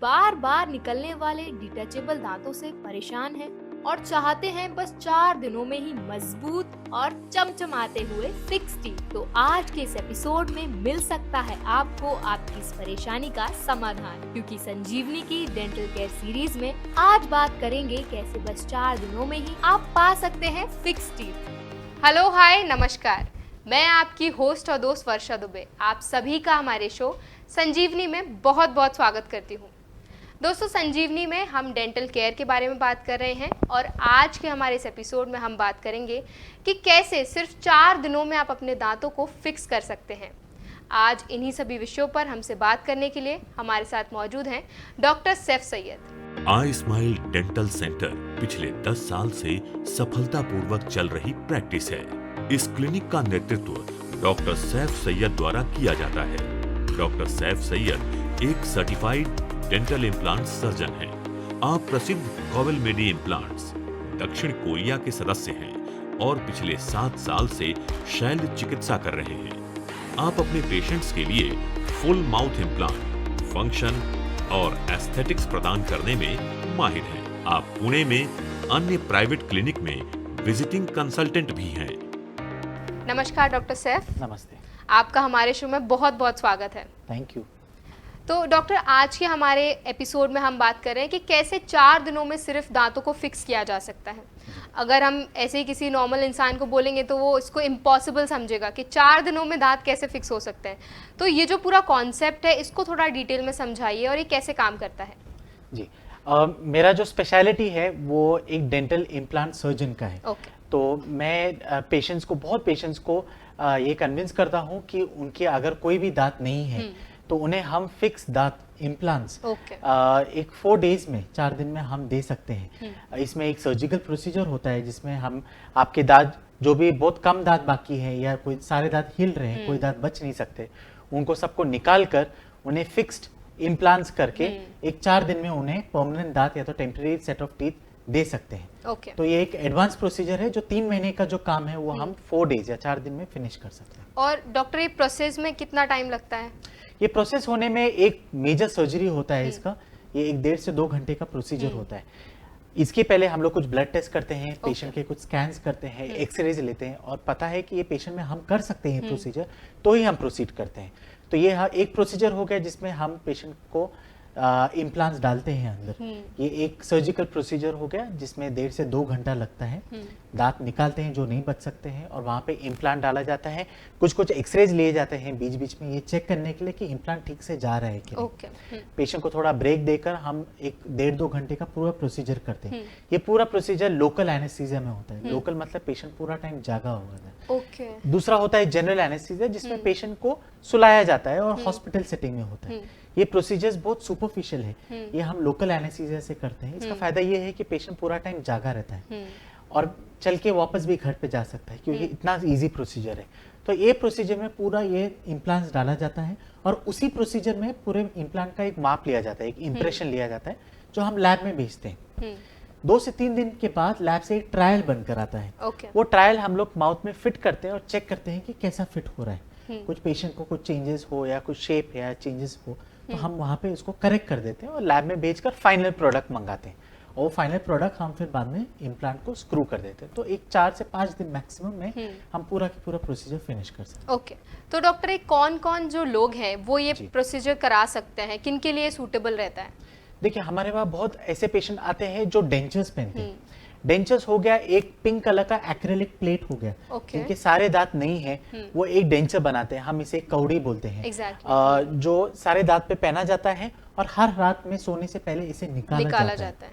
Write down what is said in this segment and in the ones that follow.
बार बार निकलने वाले डिटैचेबल दांतों से परेशान हैं और चाहते हैं बस 4 दिनों में ही मजबूत और चमचमाते हुए फिक्स टीथ। तो आज के इस एपिसोड में मिल सकता है आपको आपकी इस परेशानी का समाधान, क्योंकि संजीवनी की डेंटल केयर सीरीज में आज बात करेंगे कैसे बस 4 दिनों में ही आप पा सकते हैं फिक्स टीथ। हेलो, हाय, नमस्कार। मैं आपकी होस्ट और दोस्त वर्षा दुबे आप सभी का हमारे शो संजीवनी में बहुत बहुत स्वागत करती हूँ। दोस्तों, संजीवनी में हम डेंटल केयर के बारे में बात कर रहे हैं और आज के हमारे इस एपिसोड में हम बात करेंगे कि कैसे सिर्फ 4 दिनों में आप अपने दांतों को फिक्स कर सकते हैं। आज इन्हीं सभी विषयों पर हमसे बात करने के लिए हमारे साथ मौजूद हैं डॉक्टर सैफ सैयद। आई स्माइल डेंटल सेंटर पिछले 10 साल से सफलतापूर्वक चल रही प्रैक्टिस है। इस क्लिनिक का नेतृत्व डॉक्टर सैफ सैयद द्वारा किया जाता है। डॉक्टर सैफ सैयद एक सर्टिफाइड डेंटल इम्प्लांट सर्जन हैं। आप प्रसिद्ध कॉवेल मेडी इम्प्लांट्स दक्षिण कोरिया के सदस्य हैं और पिछले 7 साल से शैल्य चिकित्सा कर रहे हैं। आप अपने पेशेंट्स के लिए फुल माउथ इम्प्लांट, फंक्शन और एस्थेटिक्स प्रदान करने में माहिर हैं। आप पुणे में अन्य प्राइवेट क्लिनिक में विजिटिंग कंसल्टेंट भी हैं। नमस्कार डॉक्टर सैफ। नमस्ते। आपका हमारे शो में बहुत बहुत स्वागत है। Thank you. तो डॉक्टर, आज के हमारे एपिसोड में हम बात कर रहे हैं कि कैसे 4 दिनों में सिर्फ दांतों को फिक्स किया जा सकता है। अगर हम ऐसे ही किसी नॉर्मल इंसान को बोलेंगे तो वो इसको इम्पॉसिबल समझेगा कि 4 दिनों में दांत कैसे फिक्स हो सकते हैं। तो ये जो पूरा कॉन्सेप्ट है इसको थोड़ा डिटेल में समझाइए और ये कैसे काम करता है। जी, मेरा जो स्पेशलिटी है वो एक डेंटल इम्प्लांट सर्जन का है। तो मैं बहुत पेशेंट्स को ये कन्विंस करता हूँ कि उनके अगर कोई भी दांत नहीं है तो उन्हें हम फिक्स दांत इम्प्लांट्स एक 4 डेज में 4 दिन में हम दे सकते हैं। इसमें एक सर्जिकल प्रोसीजर होता है जिसमें हम आपके दांत जो भी बहुत कम दांत बाकी है या कोई सारे दांत हिल रहे हैं, कोई दांत बच नहीं सकते, उनको सबको निकाल कर उन्हें फिक्स्ड इम्प्लांट्स करके एक 4 दिन में उन्हें परमानेंट दांत या तो टेम्परेरी सेट ऑफ टीथ दे सकते हैं। तो ये एक एडवांस प्रोसीजर है जो 3 महीने का जो काम है वो हम 4 डेज या 4 दिन में फिनिश कर सकते हैं। और डॉक्टर, ये प्रोसेस में कितना टाइम लगता है? ये प्रोसेस होने में एक मेजर सर्जरी होता है इसका, ये 1.5 से 2 घंटे का प्रोसीजर होता है। इसके पहले हम लोग कुछ ब्लड टेस्ट करते हैं, पेशेंट के कुछ स्कैन्स करते हैं, एक्सरेज लेते हैं और पता है कि ये पेशेंट में हम कर सकते हैं प्रोसीजर, तो ही हम प्रोसीड करते हैं। तो ये एक प्रोसीजर हो गया जिसमें हम पेशेंट को इम्प्लांट्स डालते हैं अंदर। ये एक सर्जिकल प्रोसीजर हो गया जिसमें 1.5 से 2 घंटा लगता है। दांत निकालते हैं जो नहीं बच सकते हैं और वहाँ पे इम्प्लांट डाला जाता है। कुछ एक्सरेज लिए जाते हैं बीच बीच में ये चेक करने के लिए कि इम्प्लांट ठीक से जा रहा है कि नहीं। पेशेंट को थोड़ा ब्रेक देकर हम एक 1.5-2 घंटे का पूरा प्रोसीजर करते हैं। ये पूरा प्रोसीजर लोकल एनेस्थीसिया में होता है। लोकल मतलब पेशेंट पूरा टाइम जागा हुआ है। दूसरा होता है जनरल एनेस्थीसिया जिसमें पेशेंट को सुलाया जाता है और हॉस्पिटल सेटिंग में होता है। ये प्रोसीजर्स बहुत सुपरफिशियल है, ये हम लोकल एनेस्थीसिया से करते हैं। इसका फायदा ये है कि पेशेंट पूरा टाइम जागा रहता है और चल के वापस भी घर पे जा सकता है क्योंकि इतना इजी प्रोसीजर है। तो ये प्रोसीजर में पूरा ये इम्प्लांट्स डाला जाता है और उसी प्रोसीजर में पूरे इम्प्लांट का एक माप लिया जाता है, एक इम्प्रेशन लिया जाता है जो हम लैब में भेजते हैं। 2 से 3 दिन के बाद लैब से एक ट्रायल बनकर आता है। वो ट्रायल हम लोग माउथ में फिट करते हैं और चेक करते हैं कि कैसा फिट हो रहा है। कुछ पेशेंट को कुछ चेंजेस हो या कुछ शेप या चेंजेस हो तो हम वहाँ पे उसको करेक्ट कर देते हैं और लैब में भेजकर फाइनल प्रोडक्ट मंगाते हैं और वो फाइनल प्रोडक्ट हम फिर बाद में इम्प्लांट को स्क्रू कर देते हैं। तो एक 4 से 5 दिन मैक्सिमम में हम पूरा प्रोसीजर फिनिश कर सकते हैं। तो डॉक्टर, कौन-कौन जो लोग हैं वो ये प्रोसीजर करा सकते हैं, किन के लिए सूटेबल रहता है? देखिए, हमारे पास बहुत ऐसे पेशेंट आते हैं जो डेंचर्स पहनते हैं। डेंचर्स हो गया, एक पिंक कलर का एक्रेलिक प्लेट हो गया, जिनके सारे दांत नहीं है वो एक डेंचर बनाते हैं। हम इसे कौड़ी बोलते हैं। जो सारे दांत पे पहना जाता है और हर रात में सोने से पहले इसे निकाला जाता है।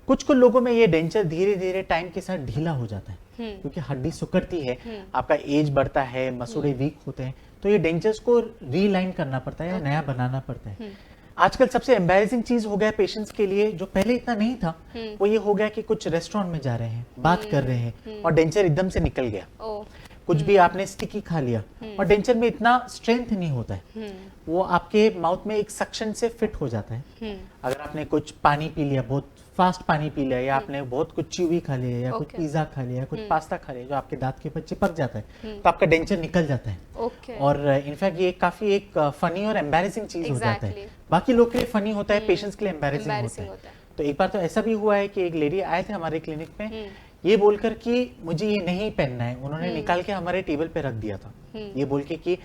कुछ लोगों में ये डेंचर धीरे धीरे टाइम के साथ ढीला हो जाता है क्योंकि हड्डी सुकड़ती है, आपका एज बढ़ता है, मसूड़े वीक होते हैं, तो ये डेंचर्स को रीलाइन करना पड़ता है या नया बनाना पड़ता है। आजकल सबसे एम्बैरेसिंग चीज हो गया पेशेंट्स के लिए, जो पहले इतना नहीं था, वो ये हो गया कि कुछ रेस्टोरेंट में जा रहे हैं, बात कर रहे हैं और डेंचर एकदम से निकल गया। कुछ भी आपने स्टिकी खा लिया, और डेंचर में इतना स्ट्रेंथ नहीं होता है, वो आपके माउथ में एक सक्शन से फिट हो जाता है। अगर आपने कुछ पानी पी लिया, बहुत फास्ट पानी पी लिया, या आपने बहुत कुछ च्यूवी खा लिया, या कुछ पिज्जा खा लिया, या कुछ पास्ता खा लिया जो आपके दांत के ऊपर चिपक जाता है, तो आपका डेंचर निकल जाता है। और इनफैक्ट ये काफी एक फनी और एम्बैरेसिंग चीज हो जाता है। बाकी लोग के लिए फनी होता है, पेशेंट्स के लिए एम्बैरेसिंग होता है। तो एक बार तो ऐसा भी हुआ है कि एक लेडी आए थे हमारे क्लिनिक में, ये बोलकर कि मुझे ये नहीं पहनना है, उन्होंने निकाल के हमारे टेबल पे रख दिया था, ये बोल के कि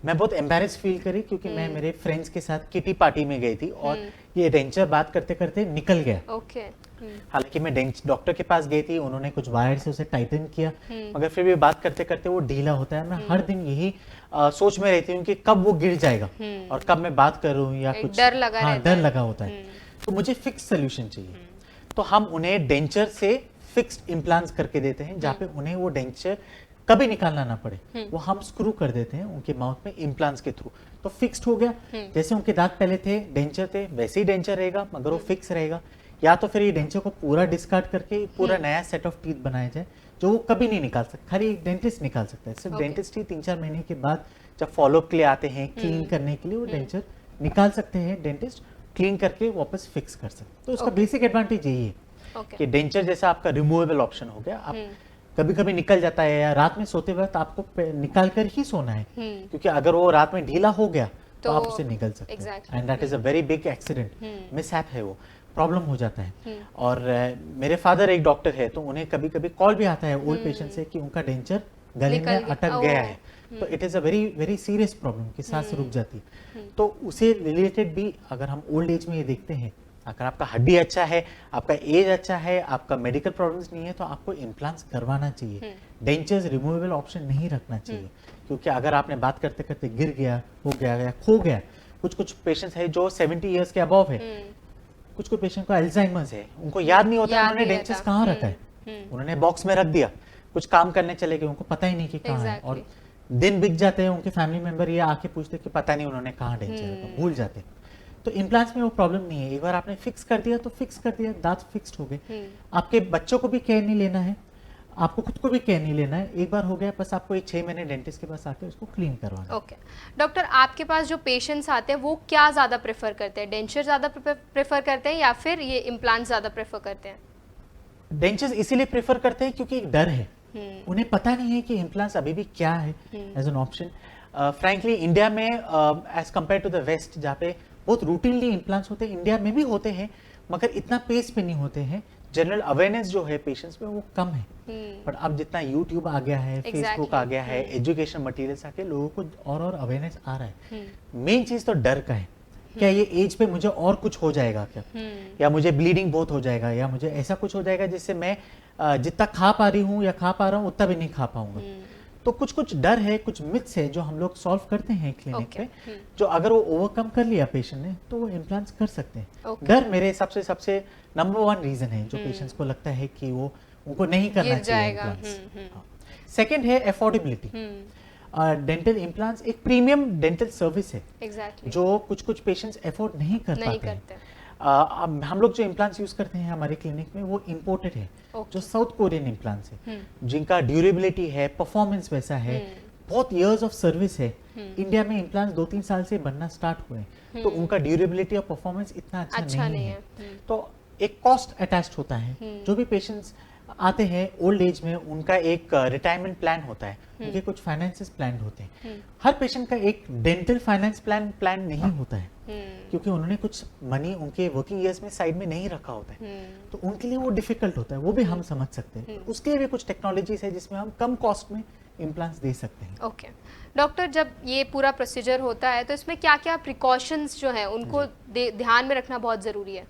मैं बहुत एम्बैरेस फील करी क्योंकि मैं मेरे फ्रेंड्स के साथ किटी पार्टी में गई थी और ये डेंचर बात करते करते निकल गया। हालांकि मैं डॉक्टर के पास गई थी, उन्होंने कुछ वायर से उसे टाइटन किया, मगर फिर भी बात करते करते वो ढीला होता है। मैं हर दिन यही सोच में रहती हूँ कि कब वो गिर जाएगा और कब मैं बात करूँ, या कुछ डर लगा होता है। तो मुझे फिक्स सोल्यूशन चाहिए, तो हम उन्हें डेंचर से फिक्स्ड इम्प्लांट्स करके देते हैं, जहाँ पे उन्हें वो डेंचर कभी निकालना ना पड़े, वो हम स्क्रू कर देते हैं उनके माउथ में इम्प्लांट्स के थ्रू। तो फिक्स्ड हो गया, जैसे उनके दांत पहले थे डेंचर थे वैसे ही डेंचर रहेगा, मगर वो फिक्स रहेगा। या तो फिर ये डेंचर को पूरा डिस्कार्ड करके पूरा नया सेट ऑफ टीथ बनाया जाए जो वो कभी नहीं निकाल सकता, खाली डेंटिस्ट निकाल सकता है। सिर्फ डेंटिस्ट ही 3-4 महीने के बाद जब फॉलोअप के लिए आते हैं क्लीन करने के लिए, वो डेंचर निकाल सकते हैं, डेंटिस्ट क्लीन करके वापस फिक्स कर सकते। तो उसका बेसिक एडवांटेज यही है कि डेंचर जैसा आपका रिमूवेबल ऑप्शन हो गया। आप कभी कभी निकल जाता है, या रात में सोते वक्त आपको निकाल कर ही सोना है, क्योंकि अगर वो रात में ढीला हो गया तो आप उसे निकल सकते हैं, and that is a very big accident, mishap है, वो प्रॉब्लम हो जाता है। और मेरे फादर एक डॉक्टर है, तो उन्हें कभी कभी कॉल भी आता है ओल्ड पेशेंट से कि उनका डेंचर गले में अटक गया है, तो it is a very very serious problem कि सांस रुक जाती है। तो उसे रिलेटेड भी अगर हम ओल्ड एज में ये देखते हैं, अगर आपका हड्डी अच्छा है, आपका एज अच्छा है, आपका मेडिकल प्रॉब्लम्स नहीं है, तो आपको इम्प्लांट्स करवाना चाहिए। डेंचर्स रिमूवेबल ऑप्शन नहीं रखना चाहिए, क्योंकि अगर आपने बात करते करते गिर गया, हो गया या खो गया, कुछ पेशेंट्स है जो 70 इयर्स के अबव है, कुछ पेशेंट को अल्जाइमर्स है, उनको याद नहीं होता उन्होंने डेंचर्स कहाँ रखा है, उन्होंने बॉक्स में रख दिया, कुछ काम करने चले गए, उनको पता ही नहीं कि कहाँ है, और दिन बिक जाते हैं, उनके फैमिली मेंबर ये आके पूछते कि पता नहीं उन्होंने कहाँ डेंचर रखा, भूल जाते हैं। तो इम्प्लांट्स में वो प्रॉब्लम नहीं है, एक बार आपने फिक्स कर दिया तो फिक्स कर दिया, दांत फिक्स्ड हो गए। आपके बच्चों को भी केयर नहीं लेना है, आपको खुद को भी केयर नहीं लेना है, एक बार हो गया, बस आपको 6 महीने डेंटिस्ट के पास आके उसको क्लीन करवाना। ओके डॉक्टर, आपके पास जो पेशेंट्स आते हैं वो क्या ज़्यादा प्रेफर करते हैं, डेंचर ज़्यादा प्रेफर करते हैं या फिर ये इम्प्लांट ज़्यादा प्रेफर करते हैं? डेंचर्स इसीलिए प्रेफर करते हैं क्योंकि एक डर है, उन्हें पता नहीं है कि इम्प्लांट्स अभी भी क्या है as an option. Frankly India में as compare to the west, जहाँ पे बहुत रूटीनली इम्प्लांट्स होते हैं, इंडिया में भी होते हैं, मगर इतना पेस पे नहीं होते हैं। जनरल अवेयरनेस जो है पेशेंट्स में वो कम है, पर अब जितना यूट्यूब आ गया है, फेसबुक आ गया है, एजुकेशन मटेरियल्स आके लोगों को और अवेयरनेस आ रहा है। मेन चीज तो डर का है, क्या ये एज पे मुझे और कुछ हो जाएगा क्या, या मुझे ब्लीडिंग बहुत हो जाएगा, या मुझे ऐसा कुछ हो जाएगा जिससे मैं जितना खा पा रही हूँ या खा पा रहा हूँ उतना भी नहीं खा पाऊंगा। तो कुछ डर है, कुछ मिथ्स है जो हम लोग सॉल्व करते हैं क्लिनिक पे, जो अगर वो ओवरकम कर लिया पेशेंट ने तो वो इम्प्लांट्स कर सकते हैं। डर मेरे हिसाब से सबसे नंबर 1 रीजन है जो पेशेंट्स को लगता है कि वो उनको नहीं करना चाहिए इम्प्लांट्स। सेकंड है अफोर्डेबिलिटी। डेंटल इम्प्लांट्स एक प्रीमियम डेंटल सर्विस है जो कुछ पेशेंट्स अफोर्ड नहीं कर पाते हैं। हम लोग जो इम्प्लांट्स यूज करते हैं हमारे क्लिनिक में वो इम्पोर्टेड है, जो साउथ कोरियन इम्प्लांट्स है, जिनका ड्यूरेबिलिटी है, परफॉर्मेंस वैसा है, बहुत इयर्स ऑफ सर्विस है। इंडिया में इम्प्लांट्स 2-3 साल से बनना स्टार्ट हुए, तो उनका ड्यूरेबिलिटी और परफॉर्मेंस इतना अच्छा नहीं है। तो एक कॉस्ट अटैच्ड होता है। जो भी पेशेंट्स आते हैं ओल्ड एज में, उनका एक रिटायरमेंट प्लान होता है, उनके कुछ फाइनेंसेस प्लान होते हैं। हर पेशेंट का एक डेंटल फाइनेंस प्लान नहीं होता है, क्योंकि उन्होंने कुछ मनी उनके वर्किंग ईयर्स में साइड में नहीं रखा होता है, तो उनके लिए वो डिफिकल्ट होता है, वो भी हम समझ सकते हैं। उसके लिए भी कुछ टेक्नोलॉजीज है जिसमें हम कम कॉस्ट में इम्प्लांट्स दे सकते हैं। ओके डॉक्टर, जब ये पूरा प्रोसीजर होता है तो इसमें क्या क्या प्रिकॉशंस जो है उनको ध्यान में रखना बहुत जरूरी है?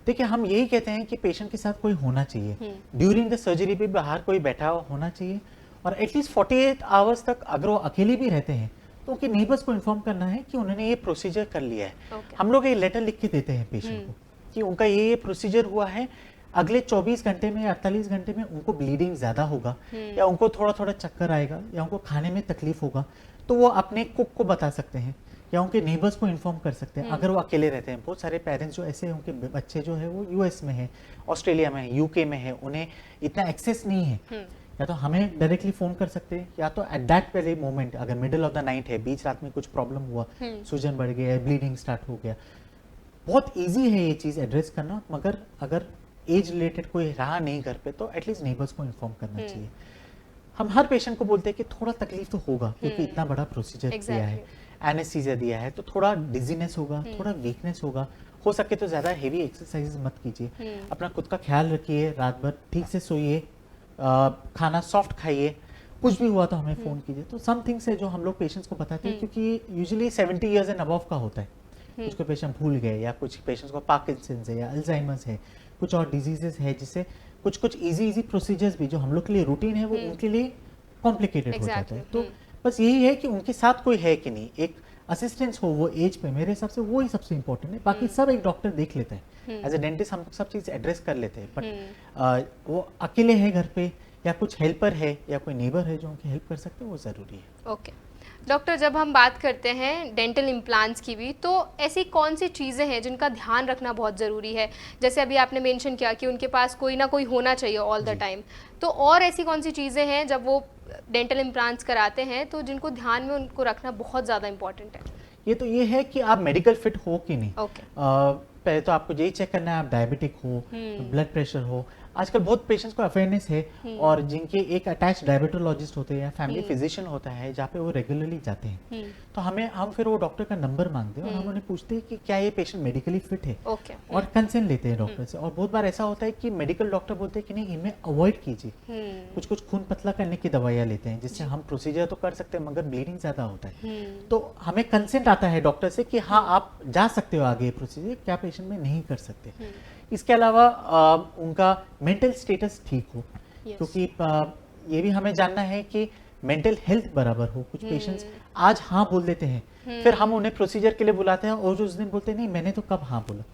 देखिए, हम यही कहते हैं कि पेशेंट के साथ कोई होना चाहिए, ड्यूरिंग द सर्जरी भी बाहर कोई बैठा होना चाहिए, और एटलीस्ट 48 आवर्स तक अगर वो अकेले भी रहते हैं तो उनके नेबर्स को इन्फॉर्म करना है कि उन्होंने ये प्रोसीजर कर लिया है। हम लोग एक लेटर लिख के देते हैं पेशेंट को कि उनका ये प्रोसीजर हुआ है, अगले 24 घंटे में 48 घंटे में उनको ब्लीडिंग ज्यादा होगा, या उनको थोड़ा थोड़ा चक्कर आएगा, या उनको खाने में तकलीफ होगा, तो वो अपने कुक को बता सकते हैं या उनके नेबर्स को इन्फॉर्म कर सकते हैं अगर वो अकेले रहते हैं। बहुत सारे पेरेंट्स जो ऐसे हैं, उनके बच्चे जो है वो यूएस में है, ऑस्ट्रेलिया में है, यूके में है, उन्हें इतना एक्सेस नहीं है या तो हमें डायरेक्टली फ़ोन कर सकते हैं, या तो एट दैट वेरी मोमेंट अगर मिडिल ऑफ द नाइट है, बीच रात में कुछ प्रॉब्लम हुआ, सूजन बढ़ गया, ब्लीडिंग स्टार्ट हो गया, बहुत ईजी है ये चीज़ एड्रेस करना। मगर अगर एज रिलेटेड कोई रहा नहीं घर पे तो एटलीस्ट नेबर्स को इन्फॉर्म करना चाहिए। हम हर पेशेंट को बोलते हैं कि थोड़ा तकलीफ तो होगा, क्योंकि इतना बड़ा प्रोसीजर दिया है, एनेस्थीसिया दिया है, तो थोड़ा डिजीनेस होगा, थोड़ा वीकनेस होगा। हो सके तो ज़्यादा हेवी एक्सरसाइज मत कीजिए, अपना खुद का ख्याल रखिए, रात भर ठीक से सोइए, खाना सॉफ्ट खाइए, कुछ भी हुआ तो हमें फ़ोन कीजिए। तो सम थिंग्स है जो हम लोग पेशेंट्स को बताते हैं, क्योंकि यूजुअली 70 ईयर्स एंड अबव का होता है। कुछ को पेशेंट भूल गए, या कुछ पेशेंट्स को पार्किंसंस है या अल्जाइमर्स है, कुछ और डिजीजेस है, जिससे कुछ इजी प्रोसीजर्स भी जो हम लोग के लिए रूटीन है वो उनके लिए कॉम्प्लिकेटेड हो जाता है। तो बस यही है कि उनके साथ कोई है कि नहीं, एक असिस्टेंस हो वो एज पे, मेरे हिसाब से वो ही सबसे इंपॉर्टेंट है। बाकी सब एक डॉक्टर देख लेते हैं, एज ए डेंटिस्ट हम सब चीज़ एड्रेस कर लेते हैं, बट वो अकेले है घर पे या कुछ हेल्पर है या कोई नेबर है जो उनकी हेल्प कर सकते हैं, वो ज़रूरी है। ओके डॉक्टर, जब हम बात करते हैं डेंटल इम्प्लांट्स की भी, तो ऐसी कौन सी चीज़ें हैं जिनका ध्यान रखना बहुत ज़रूरी है? जैसे अभी आपने मेंशन किया कि उनके पास कोई ना कोई होना चाहिए ऑल द टाइम, तो और ऐसी कौन सी चीज़ें हैं जब वो डेंटल इम्प्लांट्स कराते हैं तो जिनको ध्यान में उनको रखना बहुत ज़्यादा इंपॉर्टेंट है? ये है कि आप मेडिकल फिट हो कि नहीं। ओके। पहले तो आपको यही चेक करना है आप डायबिटिक हो, ब्लड प्रेशर हो। आजकल बहुत पेशेंट्स को अवेयरनेस है, और जिनके एक अटैच डायबिटोलॉजिस्ट होते हैं या फैमिली फिजिशियन होता है जहाँ पे वो रेगुलरली जाते हैं, तो हम फिर वो डॉक्टर का नंबर मांगते हैं और हम उन्हें पूछते हैं कि क्या ये पेशेंट मेडिकली फिट है, और कंसेंट लेते हैं डॉक्टर से। और बहुत बार ऐसा होता है कि मेडिकल डॉक्टर बोलते हैं कि नहीं, इनमें अवॉइड कीजिए, कुछ खून पतला करने की दवाइयाँ लेते हैं, जिससे हम प्रोसीजर तो कर सकते हैं मगर ब्लीडिंग ज्यादा होता है। तो हमें कंसेंट आता है डॉक्टर से कि हाँ आप जा सकते हो आगे प्रोसीजर, क्या पेशेंट में नहीं कर सकते। इसके अलावा उनका मेंटल स्टेटस ठीक हो, क्योंकि ये भी हमें जानना है कि मेंटल हेल्थ बराबर हो। कुछ पेशेंट्स आज हाँ बोल देते हैं, फिर हम उन्हें प्रोसीजर के लिए बुलाते हैं और उस दिन बोलते हैं नहीं मैंने तो कब हाँ बोला।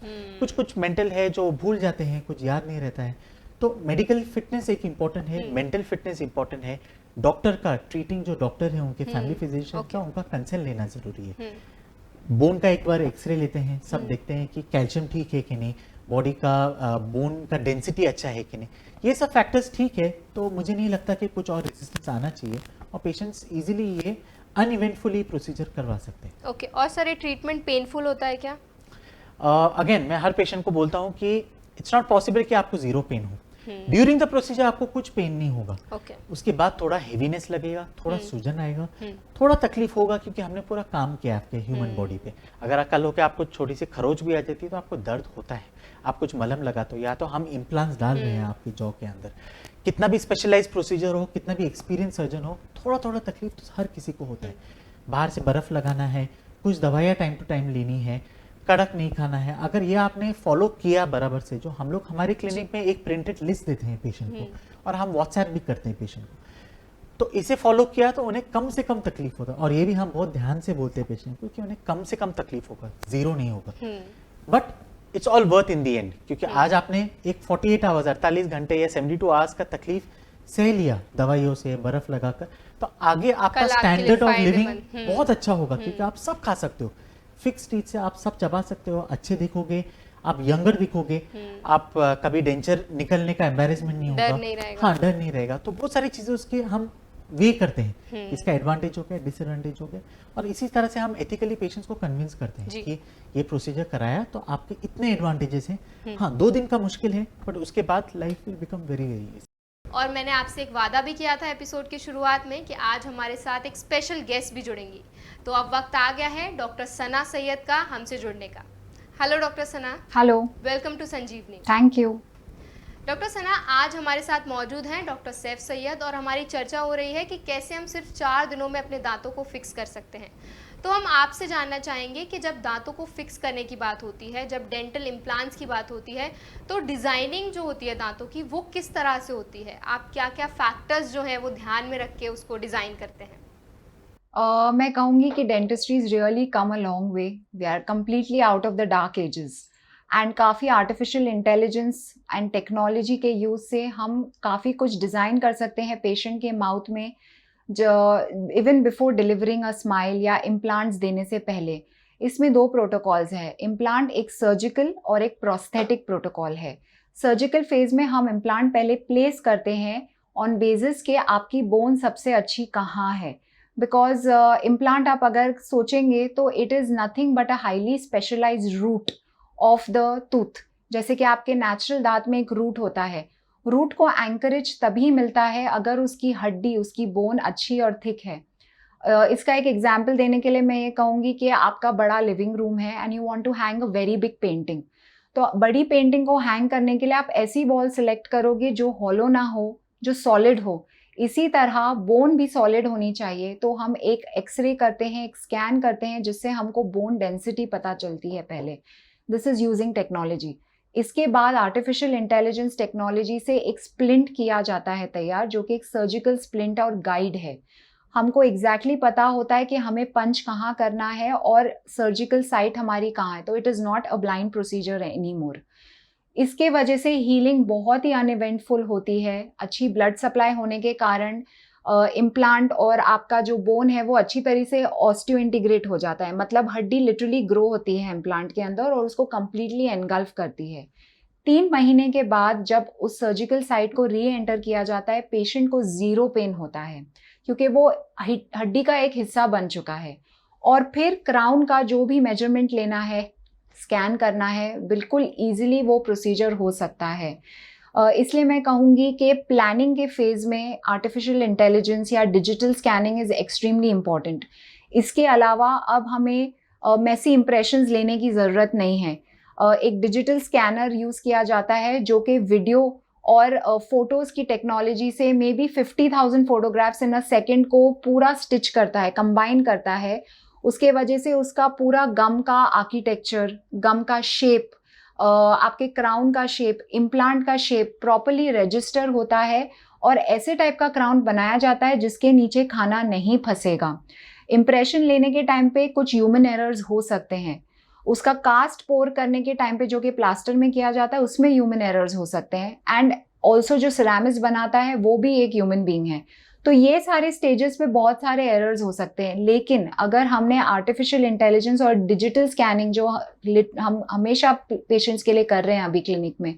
कुछ मेंटल है जो भूल जाते हैं, कुछ याद नहीं रहता है। तो मेडिकल फिटनेस एक इम्पॉर्टेंट है, मेंटल फिटनेस इम्पॉर्टेंट है। डॉक्टर का, ट्रीटिंग जो डॉक्टर है उनके फैमिली फिजिशियन का, उनका कंसल्ट लेना जरूरी है। बोन का एक बार एक्सरे लेते हैं, सब देखते हैं कि कैल्शियम ठीक है कि नहीं, बॉडी का बोन का डेंसिटी अच्छा है कि नहीं, ये सब फैक्टर्स ठीक है तो मुझे नहीं लगता कि कुछ और रेजिस्टेंस आना चाहिए, और पेशेंट्स इजीली ये अनइवेंटफुली प्रोसीजर करवा सकते हैं। ओके, और सर ये ट्रीटमेंट पेनफुल होता है क्या? अगेन मैं हर पेशेंट को बोलता हूँ कि इट्स नॉट पॉसिबल कि आपको जीरो पेन हो। ड्यूरिंग द प्रोसीजर आपको कुछ पेन नहीं होगा, उसके बाद थोड़ा हेवीनेस लगेगा, थोड़ा सूजन आएगा, थोड़ा तकलीफ होगा, क्योंकि हमने पूरा काम किया आपके ह्यूमन बॉडी पे। अगर कल होकर आपको छोटी सी खरोच भी आ जाती है तो आपको दर्द होता है, आप कुछ मलहम लगाते हो, या तो हम इम्प्लांट्स डाल रहे हैं आपकी जॉ के अंदर। कितना भी स्पेशलाइज प्रोसीजर हो, कितना भी एक्सपीरियंस सर्जन हो, थोड़ा थोड़ा तकलीफ तो हर किसी को होता है। बाहर से बर्फ लगाना है, कुछ दवाइयाँ टाइम टू टाइम लेनी है, कड़क नहीं खाना है। अगर ये आपने फॉलो किया बराबर से, जो हम लोग हमारे क्लिनिक में एक प्रिंटेड लिस्ट देते हैं पेशेंट को, और हम व्हाट्सएप भी करते हैं पेशेंट को, तो इसे फॉलो किया तो उन्हें कम से कम तकलीफ होता है। और ये भी हम बहुत ध्यान से बोलते हैं पेशेंट को कि उन्हें कम से कम तकलीफ होगा, जीरो नहीं होगा, but it's all worth in the and. क्योंकि आज आपने एक 48 आवर्स 48 घंटे या 72 आवर्स का तकलीफ सह लिया दवाइयों से, बर्फ लगाकर, तो आगे आपका स्टैंडर्ड ऑफ लिविंग बहुत अच्छा होगा, क्योंकि आप सब खा सकते हो, फिक्स टीथ से आप सब चबा सकते हो, अच्छे दिखोगे, आप यंगर दिखोगे, आप कभी डेंचर निकलने का एम्बैरेसमेंट नहीं होगा, डर नहीं रहेगा। हाँ डर नहीं रहेगा। तो बहुत सारी चीजें उसके हम वे करते हैं, इसका एडवांटेज हो गया, डिसएडवांटेज हो गया, और इसी तरह से हम एथिकली पेशेंट्स को कन्विंस करते हैं कि ये प्रोसीजर कराया तो आपके इतने एडवांटेजेस हैं। हाँ 2 दिन का मुश्किल है, बट उसके बाद life will become very very easy. और मैंने आपसे एक वादा भी किया था एपिसोड की शुरुआत में कि आज हमारे साथ एक स्पेशल गेस्ट भी जुड़ेंगी, तो अब वक्त आ गया है डॉक्टर सना सैयद का हमसे जुड़ने का। Hello doctor Sana. Hello, welcome to Sanjeevani. Thank you. Doctor Sana, आज हमारे साथ मौजूद हैं डॉक्टर सैफ सैयद, और हमारी चर्चा हो रही है कि कैसे हम सिर्फ 4 दिनों में अपने दांतों को फिक्स कर सकते हैं। तो हम आपसे जानना चाहेंगे कि जब दांतों को फिक्स करने की बात होती है, जब डेंटल इम्प्लांट्स की बात होती है, तो डिज़ाइनिंग जो होती है दांतों की, वो किस तरह से होती है? आप क्या क्या फैक्टर्स जो हैं वो ध्यान में रख के उसको डिज़ाइन करते हैं? मैं कहूँगी कि dentistry is really come a long way. We are completely out of the dark ages, and काफ़ी आर्टिफिशियल इंटेलिजेंस एंड टेक्नोलॉजी के यूज़ से हम काफ़ी कुछ डिज़ाइन कर सकते हैं पेशेंट के माउथ में, जो even before delivering a smile या इम्प्लांट्स देने से पहले। इसमें 2 प्रोटोकॉल्स हैं। इम्प्लांट एक सर्जिकल और एक प्रोस्थेटिक प्रोटोकॉल है। सर्जिकल फेज में हम इम्प्लांट पहले प्लेस करते हैं ऑन बेसिस के आपकी बोन सबसे अच्छी कहाँ है, बिकॉज इम्प्लांट आप अगर सोचेंगे तो it is nothing but a highly specialised root of the tooth. जैसे कि आपके नेचुरल दांत में एक रूट होता है, रूट को एंकरेज तभी मिलता है अगर उसकी हड्डी, उसकी बोन अच्छी और थिक है। इसका एक एग्जाम्पल देने के लिए मैं ये कहूँगी कि आपका बड़ा लिविंग रूम है and you want to hang a very big painting, तो बड़ी पेंटिंग को हैंग करने के लिए आप ऐसी वॉल सिलेक्ट करोगे जो हॉलो ना हो, जो सॉलिड हो। इसी तरह बोन भी सॉलिड होनी चाहिए। तो हम एक एक्सरे करते हैं, एक स्कैन करते हैं, जिससे हमको बोन डेंसिटी पता चलती है पहले। This is using technology. इसके बाद आर्टिफिशियल इंटेलिजेंस टेक्नोलॉजी से एक स्प्लिंट किया जाता है तैयार, जो कि एक सर्जिकल स्प्लिंट और गाइड है। हमको एग्जैक्टली पता होता है कि हमें पंच कहाँ करना है और सर्जिकल साइट हमारी कहाँ है, तो it is not a blind procedure any more. इसके वजह से हीलिंग बहुत ही अनइवेंटफुल होती है। अच्छी ब्लड सप्लाई होने के कारण इम्प्लांट और आपका जो बोन है वो अच्छी तरह से ऑस्टियो इंटीग्रेट हो जाता है, मतलब हड्डी लिटरली ग्रो होती है इम्प्लांट के अंदर और उसको कम्प्लीटली एनगल्फ करती है। 3 महीने के बाद जब उस सर्जिकल साइट को री एंटर किया जाता है, पेशेंट को ज़ीरो पेन होता है क्योंकि वो हड्डी का एक हिस्सा बन चुका है। और फिर क्राउन का जो भी मेजरमेंट लेना है, स्कैन करना है, बिल्कुल ईजिली वो प्रोसीजर हो सकता है। इसलिए मैं कहूँगी कि प्लानिंग के फेज़ में आर्टिफिशियल इंटेलिजेंस या digital scanning is extremely important. इसके अलावा अब हमें मैसी इम्प्रेशंस लेने की ज़रूरत नहीं है। एक डिजिटल स्कैनर यूज़ किया जाता है जो कि वीडियो और फोटोज़ की टेक्नोलॉजी से may be 50,000 photographs in a second को पूरा स्टिच करता है, कंबाइन करता है। उसके वजह से उसका पूरा गम का आर्किटेक्चर, गम का शेप, आपके क्राउन का शेप, इम्प्लांट का शेप प्रॉपर्ली रजिस्टर होता है और ऐसे टाइप का क्राउन बनाया जाता है जिसके नीचे खाना नहीं फंसेगा। इम्प्रेशन लेने के टाइम पे कुछ ह्यूमन एरर्स हो सकते हैं, उसका कास्ट पोर करने के टाइम पे जो कि प्लास्टर में किया जाता है उसमें ह्यूमन एरर्स हो सकते हैं, एंड ऑल्सो जो सिरेमिक्स बनाता है वो भी एक ह्यूमन बीइंग है। तो ये सारे स्टेजेस पे बहुत सारे एरर्स हो सकते हैं, लेकिन अगर हमने आर्टिफिशियल इंटेलिजेंस और डिजिटल स्कैनिंग जो हम हमेशा पेशेंट्स के लिए कर रहे हैं अभी क्लिनिक में,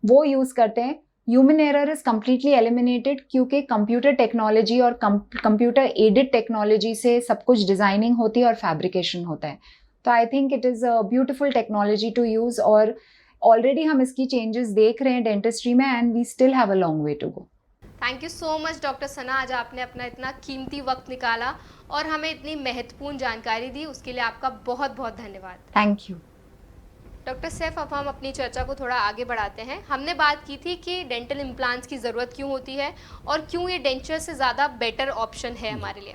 वो यूज़ करते हैं, human error is completely eliminated क्योंकि कंप्यूटर टेक्नोलॉजी और कंप्यूटर एडेड टेक्नोलॉजी से सब कुछ डिज़ाइनिंग होती है और फैब्रिकेशन होता है। तो I think it is a beautiful technology to use और ऑलरेडी हम इसकी चेंजेस देख रहे हैं डेंटिस्ट्री में and we still have a long way to go. Thank you so much doctor Sana, आज आपने अपना इतना कीमती वक्त निकाला और हमें इतनी महत्वपूर्ण जानकारी दी, उसके लिए आपका बहुत बहुत धन्यवाद। Thank you doctor Saif. अब हम अपनी चर्चा को थोड़ा आगे बढ़ाते हैं। हमने बात की थी कि डेंटल इम्प्लांट्स की ज़रूरत क्यों होती है और क्यों ये डेंचर से ज़्यादा बेटर ऑप्शन है हमारे लिए।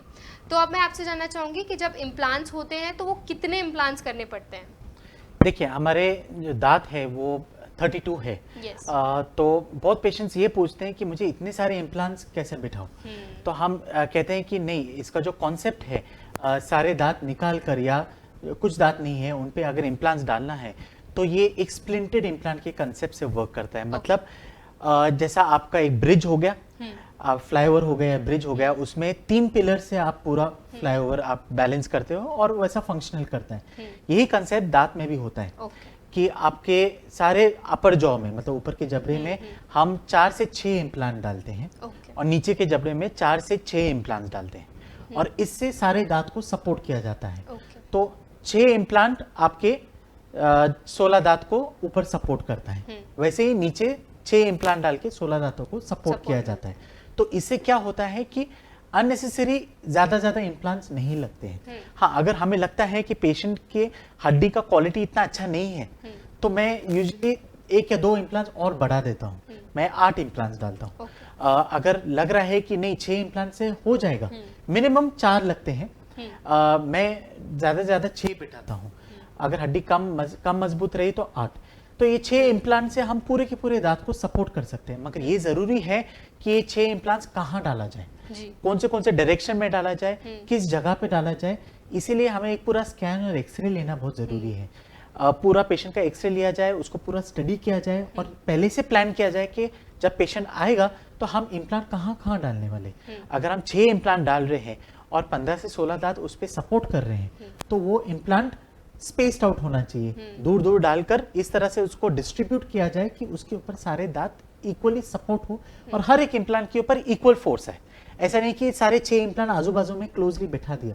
तो अब मैं आपसे जानना चाहूँगी कि जब इम्प्लांट्स होते हैं तो वो कितने इम्प्लांट्स करने पड़ते हैं? देखिए, हमारे जो दांत है वो 32 है। yes. तो बहुत पेशेंट्स ये पूछते हैं कि मुझे इतने सारे इम्प्लांट्स कैसे बिठाऊं। तो हम कहते हैं कि नहीं, इसका जो कॉन्सेप्ट है सारे दांत निकाल कर या कुछ दांत नहीं है उन पे अगर इम्प्लांट्स डालना है तो ये एक स्प्लिंटेड इम्प्लांट के कंसेप्ट से वर्क करता है। मतलब जैसा आपका एक ब्रिज हो गया, फ्लाईओवर हो गया, ब्रिज हो गया, उसमें 3 पिलर से आप पूरा फ्लाईओवर आप बैलेंस करते हो और वैसा फंक्शनल करता है। यही कंसेप्ट दांत में भी होता है कि आपके सारे अपर जॉ में, मतलब ऊपर के जबड़े में हम 4 से 6 इम्प्लांट डालते हैं और नीचे के जबड़े में 4 से 6 इम्प्लांट डालते हैं और इससे सारे दांत को सपोर्ट किया जाता है। तो 6 इम्प्लांट आपके 16 दांत को ऊपर सपोर्ट करता है, वैसे ही नीचे 6 इम्प्लांट डाल के 16 दांतों को सपोर्ट किया जाता है। तो इससे क्या होता है कि अननेसेसरी ज्यादा इम्प्लांट्स नहीं लगते हैं। हाँ, अगर हमें लगता है कि पेशेंट के हड्डी का क्वालिटी इतना अच्छा नहीं है तो मैं यूजुअली 1 या 2 इम्प्लांट्स और बढ़ा देता हूँ, मैं 8 इम्प्लांट्स डालता हूँ। अगर लग रहा है कि नहीं 6 इम्प्लांट से हो जाएगा, मिनिमम 4 लगते हैं, मैं ज्यादा 6 बिठाता हूँ। अगर हड्डी कम मजबूत रही तो 8। तो ये 6 इम्प्लांट से हम पूरे के पूरे दांत को सपोर्ट कर सकते हैं, मगर ये जरूरी है कि ये 6 इम्प्लांट्स कहाँ डाला जाए, कौन से डायरेक्शन में डाला जाए, किस जगह पे डाला जाए। इसीलिए हमें एक पूरा स्कैन और एक्सरे लेना बहुत जरूरी है। पूरा पेशेंट का एक्सरे लिया जाए, उसको पूरा स्टडी किया जाए और पहले से प्लान किया जाए कि जब पेशेंट आएगा तो हम इम्प्लांट कहाँ डालने वाले। अगर हम 6 इम्प्लांट डाल रहे हैं और 15 से 16 दांत उस पर सपोर्ट कर रहे हैं तो वो इम्प्लांट स्पेस्ड आउट होना चाहिए, दूर डालकर इस तरह से उसको डिस्ट्रीब्यूट किया जाए कि उसके ऊपर सारे दांत इक्वली सपोर्ट हो और हर एक इम्प्लांट के ऊपर इक्वल फोर्स है। ऐसा नहीं कि सारे 6 इम्प्लांट आजू बाजू में क्लोजली बैठा दिया,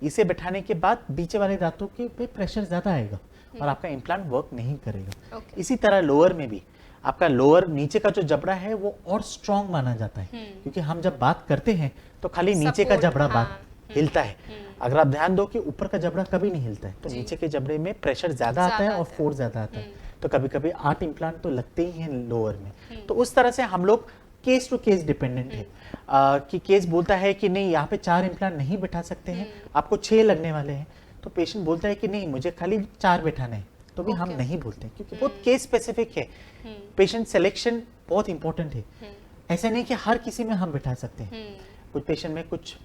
इसे बैठाने के बाद बीच वाले दांतों के पे प्रेशर ज्यादा आएगा और आपका इम्प्लांट वर्क नहीं करेगा। इसी तरह लोअर में भी आपका लोअर नीचे का जो जबड़ा है वो और स्ट्रॉन्ग माना जाता है, क्योंकि हम जब बात करते हैं तो खाली नीचे का जबड़ा बात हिलता है। अगर आप ध्यान दो कि ऊपर का जबड़ा कभी नहीं हिलता है, तो नीचे के जबड़े में प्रेशर ज्यादा आता है और फोर्स ज्यादा आता है। तो कभी कभी 8 इम्प्लांट तो लगते ही हैं लोअर में। तो उस तरह से हम लोग केस टू केस डिपेंडेंट है कि केस बोलता है कि नहीं यहाँ पे 4 इम्प्लांट नहीं बैठा सकते हैं, आपको 6 लगने वाले हैं, तो पेशेंट बोलता है कि नहीं मुझे खाली 4 बैठाने हैं, तो भी हम नहीं बोलते क्योंकि बहुत केस स्पेसिफिक है। पेशेंट सिलेक्शन बहुत इंपॉर्टेंट है। ऐसा नहीं कि हर किसी में हम बैठा सकते हैं। कुछ पेशेंट में कुछ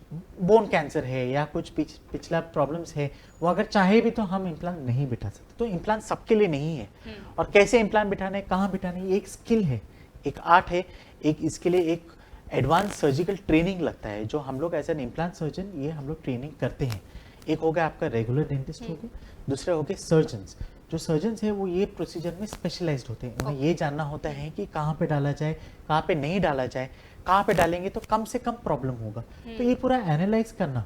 बोन कैंसर है या कुछ पिछला प्रॉब्लम्स है, वो अगर चाहे भी तो हम इम्प्लांट नहीं बिठा सकते। तो इम्प्लांट सबके लिए नहीं है। और कैसे इम्प्लांट बिठाने, कहाँ बिठाने, ये एक स्किल है, एक आर्ट है, एक इसके लिए एक एडवांस सर्जिकल ट्रेनिंग लगता है जो हम लोग एज एन इम्प्लांट सर्जन ये हम लोग ट्रेनिंग करते हैं। एक हो गया आपका रेगुलर डेंटिस्ट हो गया, दूसरे हो गए सर्जन्स। जो सर्जन्स है वो ये प्रोसीजर में स्पेशलाइज्ड होते हैं। उन्हें ये जानना होता है कि कहाँ पे डाला जाए, कहाँ पे नहीं डाला जाए, कहाँ पे डालेंगे तो कम से कम प्रॉब्लम होगा। तो ये पूरा एनालाइज करना,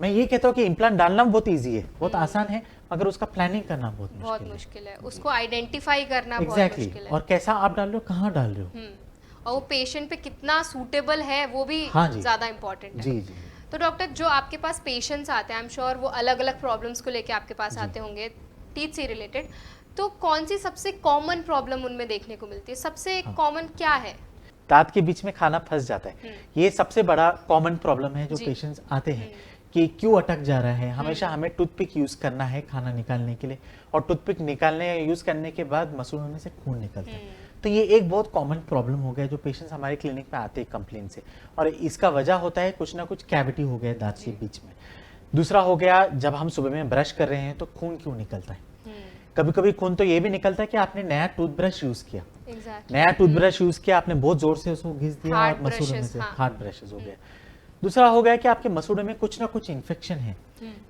मैं ये कहता हूँ कि इम्प्लांट डालना बहुत इजी है, बहुत आसान है, मगर उसका प्लानिंग करना बहुत मुश्किल है। उसको आइडेंटिफाई करना बहुत एग्जैक्टली मुश्किल है। और कैसा आप डाल रहे हो, कहाँ डाल रहे हो, और वो पेशेंट पे कितना सूटेबल है वो भी ज्यादा इम्पोर्टेंट है। जी जी। तो डॉक्टर, जो आपके पास पेशेंट्स आते हैं, आई एम श्योर वो अलग अलग प्रॉब्लम्स को लेके आपके पास आते होंगे टीथ से रिलेटेड, तो कौन सी सबसे कॉमन प्रॉब्लम उनमें देखने को मिलती है? सबसे कॉमन क्या है? दांत के बीच में खाना फंस जाता है, ये सबसे बड़ा कॉमन प्रॉब्लम है जो पेशेंट्स आते हैं कि क्यों अटक जा रहा है। हमेशा हमें टूथपिक यूज करना है खाना निकालने के लिए, और टूथपिक निकालने यूज करने के बाद मसूड़ों में से खून निकलता है। तो ये एक बहुत कॉमन प्रॉब्लम हो गया जो पेशेंट्स हमारे क्लिनिक में आते हैं कंप्लेन से, और इसका वजह होता है कुछ ना कुछ कैविटी हो गया दांत के बीच में। दूसरा हो गया, जब हम सुबह में ब्रश कर रहे हैं तो खून क्यों निकलता है। कभी कभी खून तो ये भी निकलता है कि आपने नया टूथब्रश यूज किया, नया टूथब्रश यूज किया, आपने बहुत जोर से उसको घिस दिया और मसूड़ों में से हार्ड ब्रशेस हो गया। दूसरा हो गया कि आपके मसूड़ों में कुछ ना कुछ इन्फेक्शन है,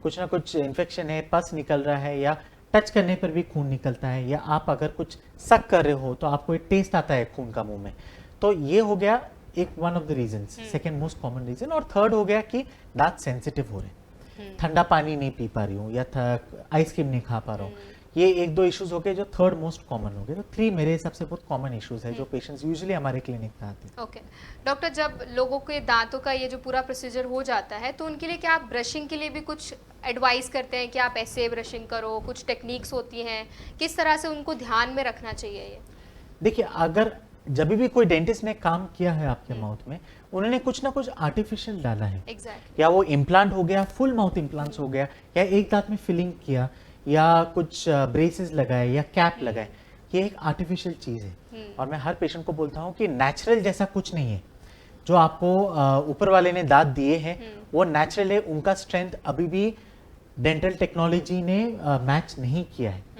कुछ ना कुछ इन्फेक्शन है, पस निकल रहा है, या टच करने पर भी खून निकलता है, या आप अगर कुछ सक कर रहे हो तो आपको एक टेस्ट आता है खून का मुंह में। तो ये हो गया एक one of the reasons, second most common reason. और थर्ड हो गया कि दांत सेंसिटिव हो रहे हैं, ठंडा पानी नहीं पी पा रही हूँ या आइसक्रीम नहीं खा पा रहा हूँ। ये 1-2 इश्यूज हो गए जो थर्ड मोस्ट कॉमन हो गए। तो 3 मेरे हिसाब से बहुत कॉमन इश्यूज है जो पेशेंट्स यूजुअली हमारे क्लिनिक में आते हैं। ओके डॉक्टर, जब लोगों के दांतों का ये जो पूरा प्रोसीजर हो जाता है तो उनके लिए क्या आप ब्रशिंग के लिए भी कुछ एडवाइस करते हैं कि आप ऐसे ब्रशिंग करो, कुछ टेक्निक्स होती हैं, किस तरह से उनको ध्यान में रखना चाहिए? ये देखिए, अगर जब भी कोई डेंटिस्ट ने काम किया है आपके माउथ में, उन्होंने कुछ ना कुछ आर्टिफिशियल डाला है। या वो इम्प्लांट हो गया, फुल माउथ इम्प्लांट्स हो गया, या एक दांत में फिलिंग किया, या कुछ ब्रेसेस लगाए या कैप लगाए, ये एक आर्टिफिशियल चीज है। और मैं हर पेशेंट को बोलता हूँ कि नेचुरल जैसा कुछ नहीं है। जो आपको ऊपर वाले ने दांत दिए हैं वो नेचुरल है, उनका स्ट्रेंथ अभी भी डेंटल टेक्नोलॉजी ने मैच नहीं किया है।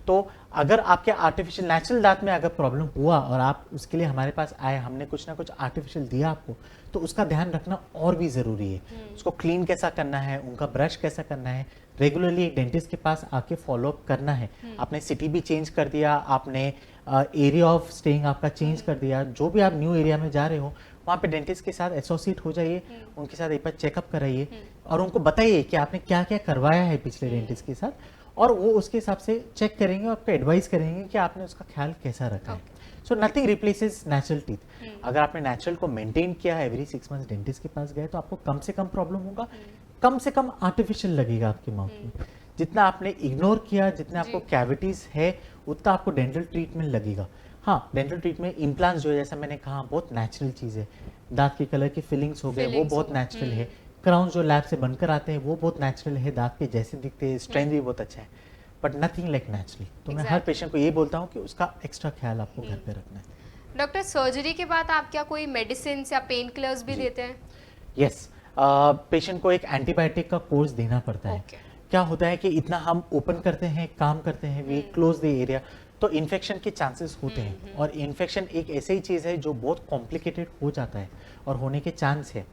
तो अगर आपके आर्टिफिशियल नेचुरल दांत में अगर प्रॉब्लम हुआ और आप उसके लिए हमारे पास आए, हमने कुछ ना कुछ आर्टिफिशियल दिया आपको, तो उसका ध्यान रखना और भी जरूरी है। उसको क्लीन कैसा करना है, उनका ब्रश कैसा करना है, रेगुलरली एक डेंटिस्ट के पास आके फॉलो अप करना है। आपने सिटी भी चेंज कर दिया, आपने एरिया ऑफ स्टेइंग आपका चेंज कर दिया, जो भी आप न्यू एरिया में जा रहे हो वहाँ पे डेंटिस्ट के साथ एसोसिएट हो जाइए, उनके साथ एक बार चेकअप कराइए और उनको बताइए कि आपने क्या क्या करवाया है पिछले डेंटिस्ट के साथ, और वो उसके हिसाब से चेक करेंगे, आपको एडवाइस करेंगे कि आपने उसका ख्याल कैसा रखा है। So nothing replaces natural teeth. अगर आपने नेचुरल को मेंटेन किया है, एवरी 6 मंथ्स डेंटिस्ट के पास गए, तो आपको कम से कम प्रॉब्लम होगा, कम से कम आर्टिफिशियल लगेगा आपके माउथ में। जितना आपने इग्नोर किया, जितना आपको कैविटीज है, उतना आपको डेंटल ट्रीटमेंट लगेगा। हाँ, डेंटल ट्रीटमेंट इम्प्लांट्स जो है, जैसा मैंने कहा, बहुत नेचुरल चीज है। दांत के कलर के फिलिंग्स हो गए, वो बहुत नेचुरल है। क्राउन जो लैब से बनकर आते हैं वो बहुत नेचुरल है, दांत के जैसे दिखते हैं, स्ट्रेंथ भी बहुत अच्छा है, बट नथिंग लाइक नेचुरली। तो मैं हर पेशेंट को ये बोलता हूँ कि उसका एक्स्ट्रा ख्याल आपको घर पे रखना है। डॉक्टर, सर्जरी के बाद आप क्या कोई मेडिसिन या पेन किलर्स भी देते हैं? यस, पेशेंट को एक एंटीबायोटिक का कोर्स देना पड़ता है। क्या होता है कि इतना हम ओपन करते हैं, काम करते हैं, वी क्लोज द एरिया, तो इन्फेक्शन के चांसेस होते हैं। और इन्फेक्शन एक ऐसी चीज़ है जो बहुत कॉम्प्लिकेटेड हो जाता है और होने के चांस है,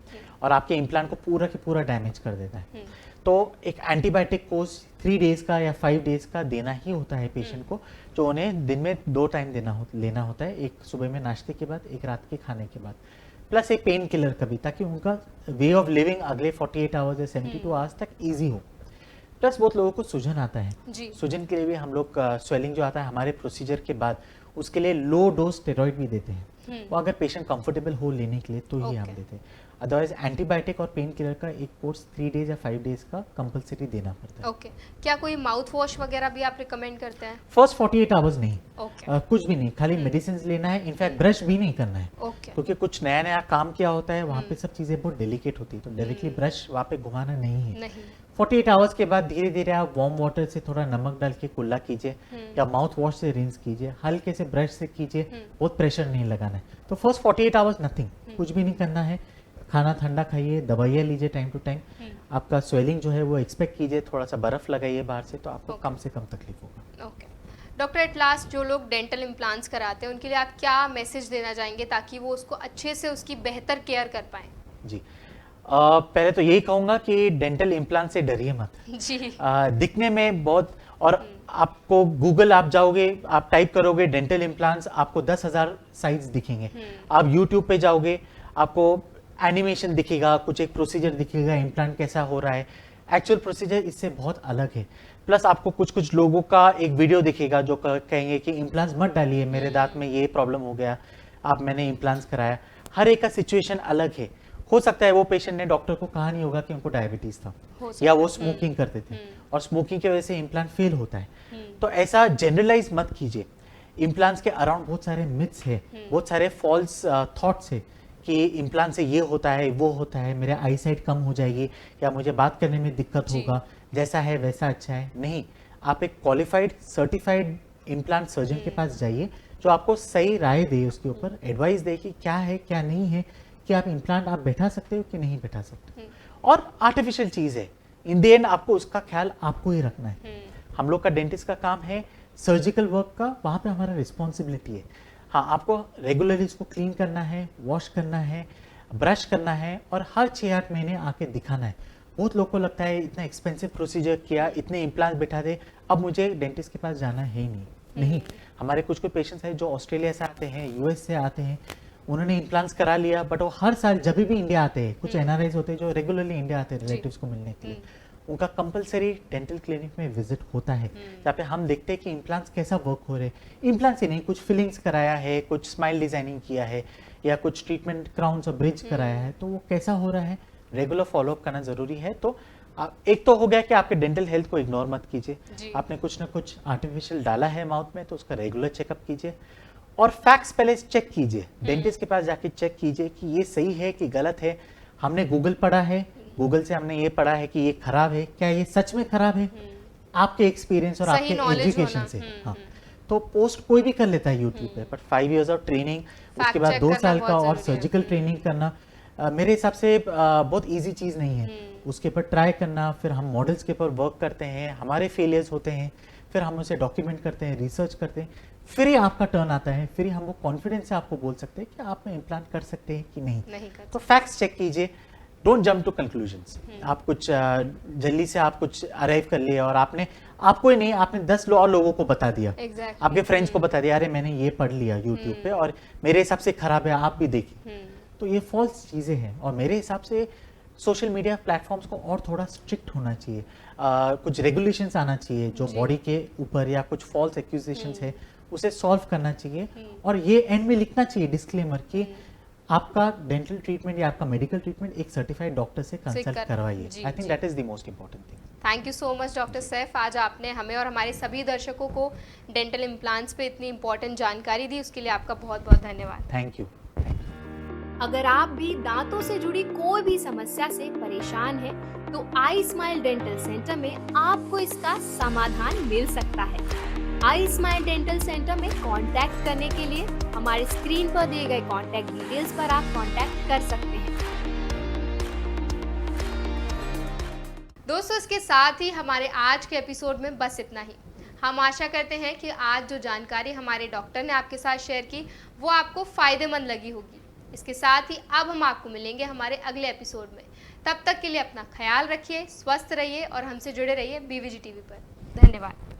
और आपके इम्प्लांट को पूरा के पूरा डैमेज कर देता है। तो एक एंटीबायोटिक कोर्स 3 डेज का या 5 डेज का देना ही होता है पेशेंट को, जो उन्हें दिन में 2 टाइम लेना होता है, एक सुबह में नाश्ते के बाद, एक रात के खाने के बाद, प्लस एक पेन किलर का भी, ताकि उनका वे ऑफ लिविंग अगले 48 आवर्स या 72 आवर्स तक ईजी हो। प्लस बहुत लोगों को सूजन आता है, सूजन के लिए भी हम लोग स्वेलिंग जो आता है हमारे प्रोसीजर के बाद, उसके लिए लो डोज स्टेरॉइड भी देते हैं, वो अगर पेशेंट कंफर्टेबल हो लेने के लिए तो ही हम देते हैं। अदरवाइज एंटीबायोटिक और पेन किलर का एक कोर्स 3 डेज या 5 डेज का कंपलसरी देना पड़ता है। ओके। क्या कोई माउथ वॉश वगैरह भी आप रिकमेंड करते हैं? फर्स्ट 48 आवर्स नहीं, कुछ भी नहीं, खाली मेडिसिन लेना है, इनफैक्ट ब्रश भी नहीं करना है, क्योंकि कुछ नया नया काम किया होता है वहाँ पे सब चीजें बहुत डेलिकेट होती है, तो डायरेक्टली ब्रश वहाँ पे घुमाना नहीं है। 48 आवर्स के बाद धीरे धीरे आप वार्म वाटर से थोड़ा नमक डाल के कुल्ला कीजिए या माउथ वॉश से रिंस कीजिए, हल्के से ब्रश से कीजिए, बहुत प्रेशर नहीं लगाना है। तो फर्स्ट 48 आवर्स नथिंग, कुछ भी नहीं करना है, खाना ठंडा खाइए, दवाइयाँ लीजिए टाइम टू टाइम, आपका स्वेलिंग जो है वो एक्सपेक्ट कीजिए, थोड़ा सा बर्फ लगाइए बाहर से, तो आपको कम से कम तकलीफ होगा। ओके डॉक्टर, एट लास्ट जो लोग डेंटल इम्प्लांट्स कराते हैं उनके लिए आप क्या मैसेज देना चाहेंगे ताकि वो उसको अच्छे से उसकी बेहतर केयर कर पाएं? जी, पहले तो यही कहूंगा कि डेंटल इम्प्लांट से डरिए मत जी। दिखने में बहुत, और आपको गूगल आप जाओगे, आप टाइप करोगे डेंटल इम्प्लांट्स, आपको 10,000 साइट्स दिखेंगे। आप यूट्यूब पे जाओगे, आपको एनिमेशन दिखेगा, कुछ एक प्रोसीजर दिखेगा, इम्प्लांट कैसा हो रहा है, एक्चुअल प्रोसीजर इससे बहुत अलग है। प्लस आपको कुछ लोगों का एक वीडियो दिखेगा जो कहेंगे कि इम्प्लांट्स मत डालिए, मेरे दांत में ये प्रॉब्लम हो गया, आप मैंने इम्प्लांट्स कराया। हर एक का सिचुएशन अलग है, हो सकता है वो पेशेंट ने डॉक्टर को कहा नहीं होगा कि उनको डायबिटीज था, या वो स्मोकिंग करते थे और स्मोकिंग की वजह से इम्प्लांट फेल होता है। तो ऐसा जनरलाइज मत कीजिए। इम्प्लांट्स के अराउंड बहुत सारे मिथ्स है, बहुत सारे फॉल्स थॉट्स है कि इम्प्लांट से ये होता है, वो होता है, मेरे आई साइट कम हो जाएगी, या मुझे बात करने में दिक्कत होगा, जैसा है वैसा अच्छा है। नहीं, आप एक क्वालिफाइड सर्टिफाइड इम्प्लांट सर्जन के पास जाइए, जो आपको सही राय दे, उसके ऊपर एडवाइस दे कि क्या है क्या नहीं है, कि आप इम्प्लांट आप बैठा सकते हो कि नहीं बैठा सकते। और आर्टिफिशियल चीज है, इन द एंड आपको उसका ख्याल आपको ही रखना है। हम लोग का डेंटिस्ट का काम है सर्जिकल वर्क का, वहां पे हमारा रिस्पॉन्सिबिलिटी है। हाँ, आपको रेगुलरली इसको क्लीन करना है, वॉश करना है, ब्रश करना है, और हर 6-8 महीने आके दिखाना है। बहुत लोगों को लगता है इतना एक्सपेंसिव प्रोसीजर किया, इतने इम्प्लांट बैठा दे, अब मुझे डेंटिस्ट के पास जाना है ही नहीं। हमारे कुछ पेशेंट्स हैं जो ऑस्ट्रेलिया से आते हैं, यूएस से आते हैं, उन्होंने इम्प्लांट्स करा लिया, बट वो हर साल जब भी इंडिया आते हैं, कुछ एनआरआईज होते हैं जो रेगुलरली इंडिया आते हैं रिलेटिव्स को मिलने के लिए, उनका कंपलसरी डेंटल क्लिनिक में विजिट होता है, जहाँ पे हम देखते हैं कि इम्प्लांट्स कैसा वर्क हो रहे हैं। इम्प्लांट्स ही नहीं, कुछ फिलिंग्स कराया है, कुछ स्माइल डिजाइनिंग किया है, या कुछ ट्रीटमेंट क्राउन्स और ब्रिज कराया है, तो वो कैसा हो रहा है, रेगुलर फॉलोअप करना जरूरी है। तो एक तो हो गया कि आपके डेंटल हेल्थ को इग्नोर मत कीजिए, आपने कुछ ना कुछ आर्टिफिशियल डाला है माउथ में, तो उसका रेगुलर चेकअप कीजिए, और फैक्ट्स पहले चेक कीजिए, डेंटिस्ट के पास जाके चेक कीजिए कि ये सही है कि गलत है। हमने गूगल पढ़ा है, गूगल से हमने ये पढ़ा है कि ये खराब है, क्या ये सच में खराब है, आपके एक्सपीरियंस और आपके एजुकेशन से। हाँ, तो पोस्ट कोई भी कर लेता है यूट्यूब पे, बट 5 इयर्स ऑफ ट्रेनिंग, उसके बाद 2 साल का और सर्जिकल ट्रेनिंग करना मेरे हिसाब से बहुत इजी चीज नहीं है। उसके ऊपर ट्राई करना, फिर हम मॉडल्स के ऊपर वर्क करते हैं, हमारे फेलियर्स होते हैं, फिर हम उसे डॉक्यूमेंट करते हैं, रिसर्च करते हैं, फिर ही आपका टर्न आता है, फिर ही हम वो कॉन्फिडेंस से आपको बोल सकते हैं कि आप में इम्प्लांट कर सकते हैं कि नहीं। तो फैक्ट्स चेक कीजिए, डोंट जंप टू कंक्लूजन्स। आप कुछ जल्दी से आप कुछ अराइव कर लिए, और आपको ही नहीं, आपने 10 और लोगों को बता दिया, आपके फ्रेंड्स को बता दिया, अरे मैंने ये पढ़ लिया यूट्यूब पे और मेरे हिसाब से खराब है, आप भी देखिए। तो ये फॉल्स चीजें हैं, और मेरे हिसाब से सोशल मीडिया प्लेटफॉर्म्स को और थोड़ा स्ट्रिक्ट होना चाहिए, कुछ रेगुलेशंस आना चाहिए जो बॉडी के ऊपर, या कुछ फॉल्स एक्यूजेशंस है उसे सॉल्व करना चाहिए, और ये एंड में लिखना चाहिए डिस्क्लेमर कि आपका डेंटल ट्रीटमेंट या आपका मेडिकल ट्रीटमेंट एक सर्टिफाइड डॉक्टर से कंसल्ट करवाइए। I think that is the most important thing. Thank you so much doctor Saif, आज आपने हमें और हमारे सभी दर्शकों को डेंटल इम्प्लांट्स पे इतनी इंपॉर्टेंट जानकारी दी, उसके लिए आपका बहुत बहुत धन्यवाद। Thank you. अगर आप भी दांतों से जुड़ी कोई भी समस्या से परेशान हैं, तो आई स्माइल डेंटल सेंटर में आपको इसका समाधान मिल सकता है। आई स्माइल डेंटल सेंटर में कांटेक्ट करने के लिए हमारे स्क्रीन पर दिए गए कांटेक्ट डिटेल्स पर आप कांटेक्ट कर सकते हैं। दोस्तों, इसके साथ ही हमारे आज के एपिसोड में बस इतना ही। हम आशा करते हैं कि आज जो जानकारी हमारे डॉक्टर ने आपके साथ शेयर की वो आपको फायदेमंद लगी होगी। इसके साथ ही अब हम आपको मिलेंगे हमारे अगले एपिसोड में। तब तक के लिए अपना ख्याल रखिए, स्वस्थ रहिए और हमसे जुड़े रहिए BVG टीवी पर। धन्यवाद।